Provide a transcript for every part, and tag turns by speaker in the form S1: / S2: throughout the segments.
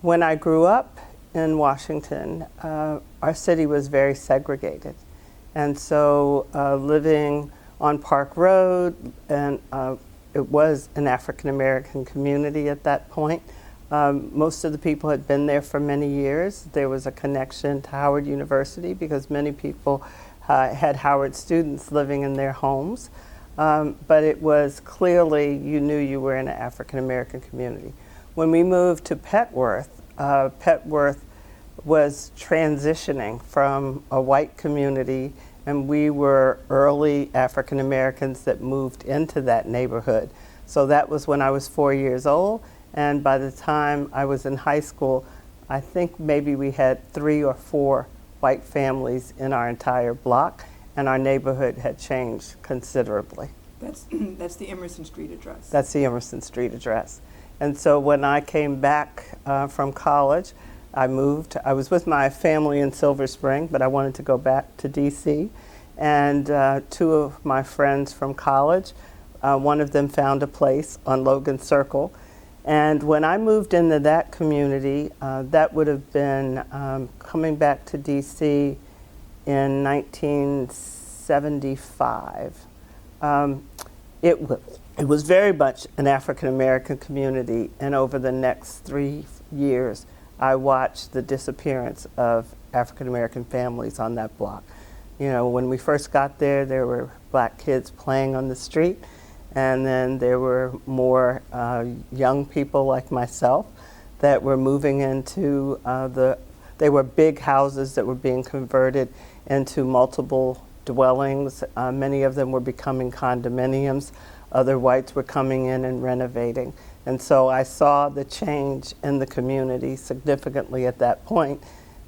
S1: When I grew up in Washington, our city was very segregated. And so living on Park Road, and it was an African American community at that point. Most of the people had been there for many years. There was a connection to Howard University because many people had Howard students living in their homes. But it was clearly, you knew you were in an African American community. When we moved to Petworth, Petworth was transitioning from a white community, and we were early African Americans that moved into that neighborhood. So that was when I was 4 years old, and by the time I was in high school, I think maybe we had 3 or 4 white families in our entire block, and our neighborhood had changed considerably.
S2: That's the Emerson Street address.
S1: That's the Emerson Street address. And so when I came back from college, I moved. I was with my family in Silver Spring, but I wanted to go back to DC. And 2 of my friends from college, one of them found a place on Logan Circle. And when I moved into that community, that would have been coming back to DC in 1975. It was very much an African American community, and over the next 3 years, I watched the disappearance of African American families on that block. You know, when we first got there were black kids playing on the street, and then there were more young people like myself that were moving into they were big houses that were being converted into multiple dwellings. Many of them were becoming condominiums. Other whites were coming in and renovating. And so I saw the change in the community significantly at that point.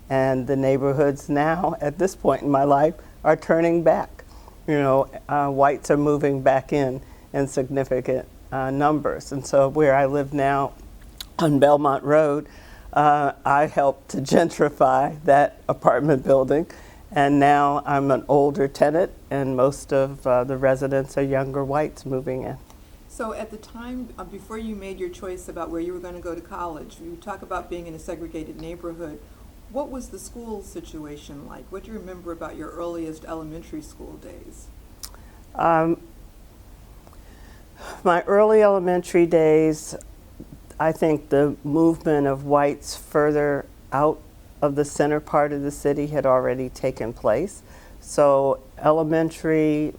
S1: And the neighborhoods now, at this point in my life, are turning back. You know, whites are moving back in significant numbers. And so where I live now on Belmont Road, I helped to gentrify that apartment building. And now I'm an older tenant, and most of the residents are younger whites moving in.
S2: So at the time, before you made your choice about where you were going to go to college, you talk about being in a segregated neighborhood. What was the school situation like? What do you remember about your earliest elementary school days?
S1: My early elementary days, I think the movement of whites further out of the center part of the city had already taken place. So elementary,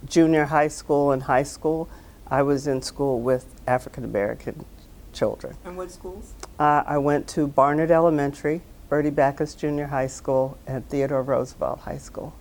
S1: junior high school, and high school, I was in school with African American children.
S2: And what schools?
S1: I went to Barnard Elementary, Bertie Backus Junior High School, and Theodore Roosevelt High School.